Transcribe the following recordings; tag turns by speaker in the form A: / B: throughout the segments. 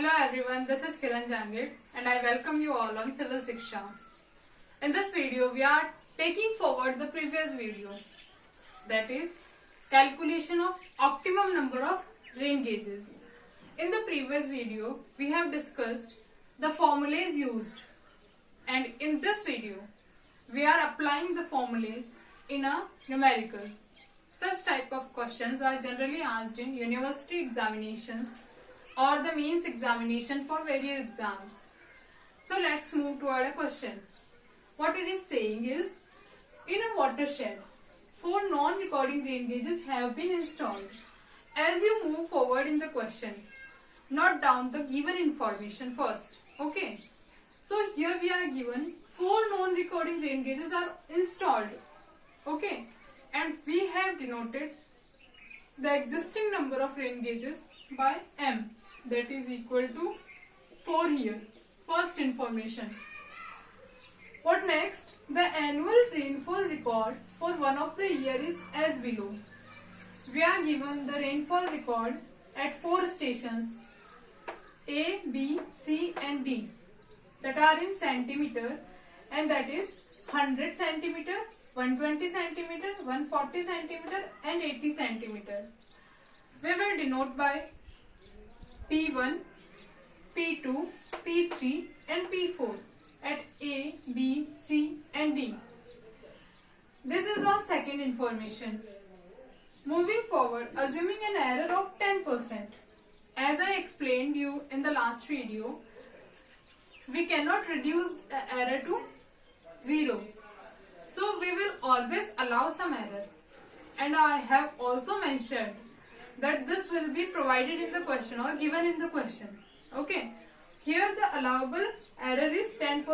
A: Hello everyone, this is Kiran Jangid and I welcome you all on Civil Shiksha. In this video, we are taking forward the previous video, that is calculation of optimum number of rain gauges. In the previous video, we have discussed the formulas used, and in this video, we are applying the formulas in a numerical. Such type of questions are generally asked in university examinations or the mains examination for various exams. So let's move toward a question. What it is saying is, in a watershed, 4 non-recording rain gauges have been installed. As you move forward in the question, note down the given information first. Okay. So here we are given 4 non-recording rain gauges are installed. Okay. And we have denoted the existing number of rain gauges by M, that is equal to 4 here. First information. What next? The annual rainfall record for one of the year is as below. We are given the rainfall record at 4 stations A, B, C and D that are in centimeter, and that is 100 centimeter, 120 centimeter, 140 centimeter and 80 centimeter. We will denote by P1, P2, P3 and P4 at A, B, C and D. This is our second information. Moving forward, assuming an error of 10%. As I explained you in the last video, we cannot reduce the error to 0. So we will always allow some error. And I have also mentioned that this will be provided in the question or given in the question. Okay. Here the allowable error is 10%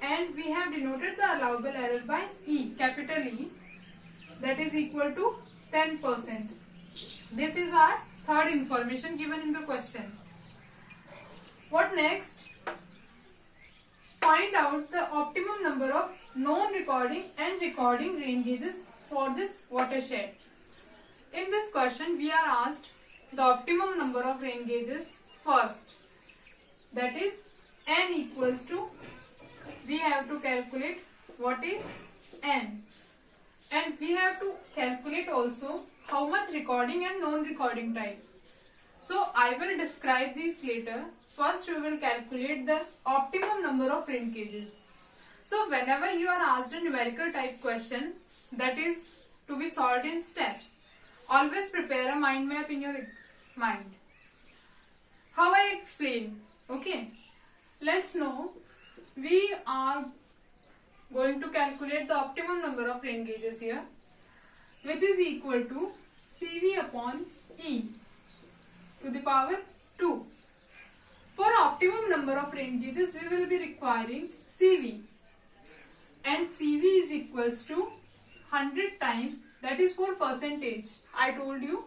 A: and we have denoted the allowable error by E, capital E, that is equal to 10%. This is our third information given in the question. What next? Find out the optimum number of non-recording and recording rain gauges for this watershed. In this question, we are asked the optimum number of rain gauges first. That is N equals to, we have to calculate what is N. And we have to calculate also how much recording and non-recording type. So I will describe these later. First we will calculate the optimum number of rain gauges. So whenever you are asked a numerical type question that is to be solved in steps, always prepare a mind map in your mind. How I explain? Okay. Let's know. We are going to calculate the optimum number of rain gauges here, which is equal to CV upon E to the power 2. For optimum number of rain gauges, we will be requiring CV. And CV is equals to 100 times, that is for percentage, I told you,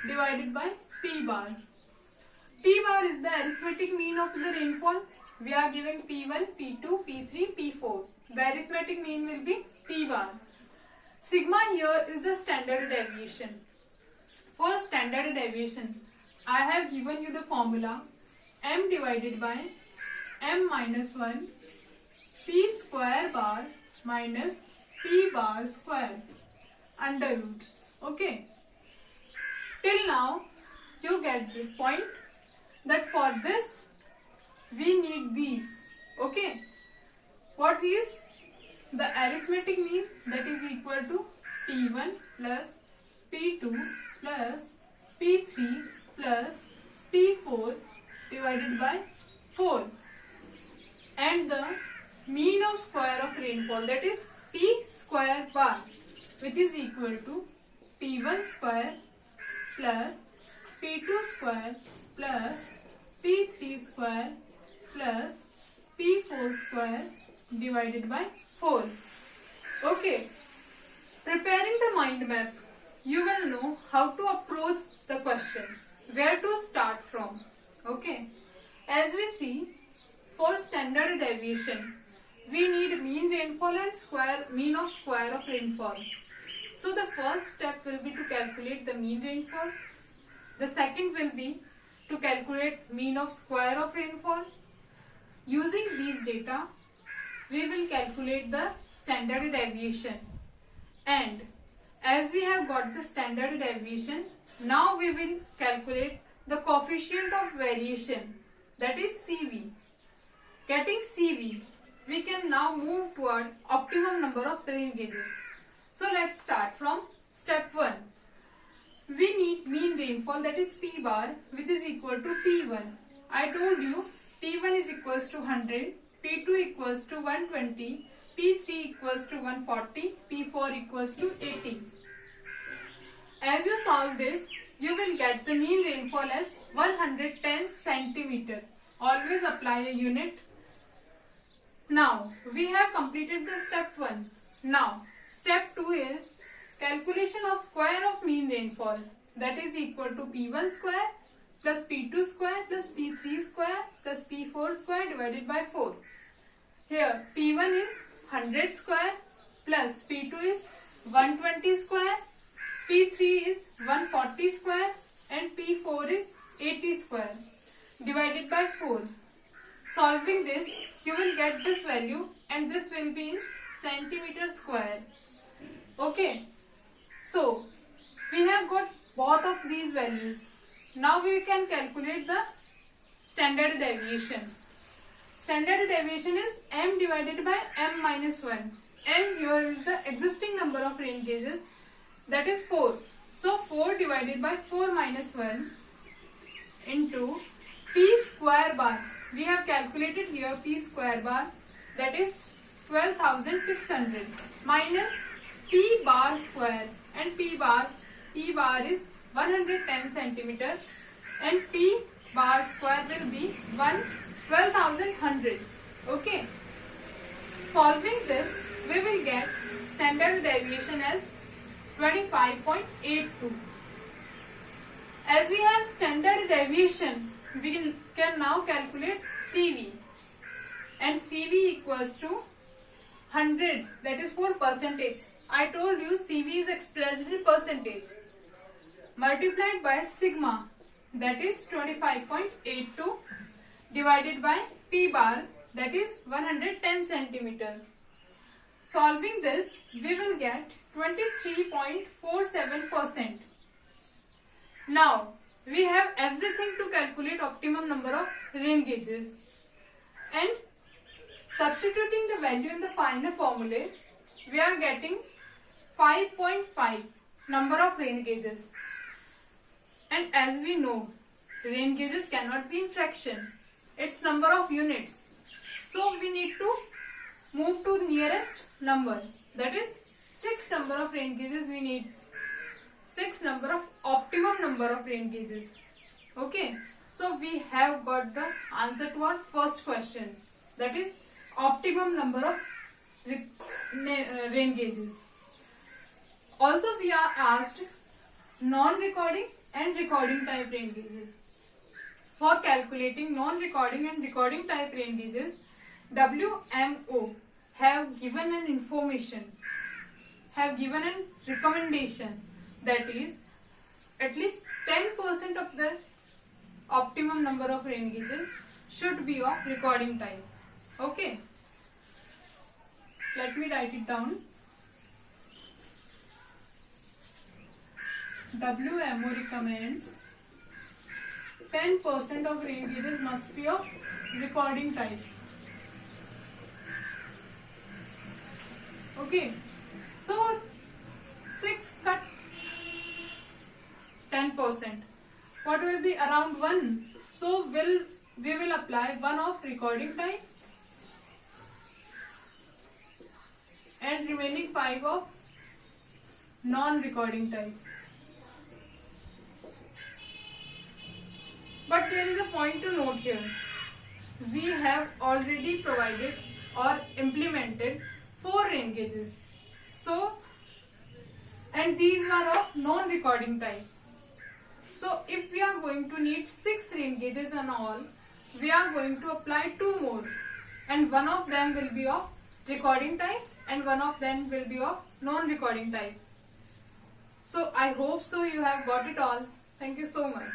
A: divided by P bar. P bar is the arithmetic mean of the rainfall. We are giving P1, P2, P3, P4. The arithmetic mean will be P bar. Sigma here is the standard deviation. For standard deviation, I have given you the formula M divided by M minus 1 P square bar minus P bar square under root. Okay. Till now, you get this point that for this, we need these. Okay. What is the arithmetic mean? That is equal to P1 plus P2 plus P3 plus P4 divided by 4. And the mean of square of rainfall, that is P square bar, which is equal to P1 square plus P2 square plus P3 square plus P4 square divided by 4. Okay. Preparing the mind map, you will know how to approach the question, where to start from. Okay. As we see, for standard deviation, we need mean rainfall and mean of square of rainfall. So the first step will be to calculate the mean rainfall. The second will be to calculate mean of square of rainfall. Using these data, we will calculate the standard deviation. And as we have got the standard deviation, now we will calculate the coefficient of variation, that is CV. Getting CV, we can now move toward optimum number of rain gauges. So let's start from step 1. We need mean rainfall, that is P bar, which is equal to P1. I told you P1 is equals to 100, P2 equals to 120, P3 equals to 140, P4 equals to 80. As you solve this, you will get the mean rainfall as 110 centimeter. Always apply a unit. Now, we have completed the step 1. Now, step 2 is calculation of square of mean rainfall, that is equal to P1 square plus P2 square plus P3 square plus P4 square divided by 4. Here, P1 is 100 square plus P2 is 120 square, P3 is 140 square and P4 is 80 square divided by 4. Solving this, you will get this value and this will be in centimeter square. Okay. So, we have got both of these values. Now we can calculate the standard deviation. Standard deviation is m divided by m minus 1. M here is the existing number of rain gauges, that is 4. So 4 divided by 4 minus 1 into P square bar. We have calculated here P square bar, that is 12,600 minus P bar square, and P bar is 110 centimeter and P bar square will be 12,100. Okay. Solving this, we will get standard deviation as 25.82. As we have standard deviation, we can now calculate CV. And CV equals to 100, that is for percentage. I told you CV is expressed in percentage, multiplied by sigma, that is 25.82 divided by P bar, that is 110 centimeter. Solving this, we will get 23.47%. Now, we have everything to calculate optimum number of rain gauges. And substituting the value in the final formula, we are getting 5.5 number of rain gauges. And as we know, rain gauges cannot be in fraction. It's number of units. So we need to move to nearest number. That is 6 number of rain gauges we need. 6 number of optimum number of rain gauges. Okay. So we have got the answer to our first question. That is optimum number of rain gauges. Also we are asked non-recording and recording type rain gauges. For calculating non-recording and recording type rain gauges, WMO have given an information, have given a recommendation, that is at least 10% of the optimum number of rain gauges should be of recording type. Okay. Let me write it down. WMO recommends 10% of rain gauges must be of recording type. Okay. So 6 cut 10%. What will be around 1? So we will apply 1 of recording type and remaining 5 of non-recording type. But there is a point to note here. We have already provided or implemented 4 rain gauges. So, and these were of non-recording type. So, if we are going to need 6 rain gauges and all, we are going to apply 2 more. And one of them will be of recording type and one of them will be of non-recording type. So, I hope so you have got it all. Thank you so much.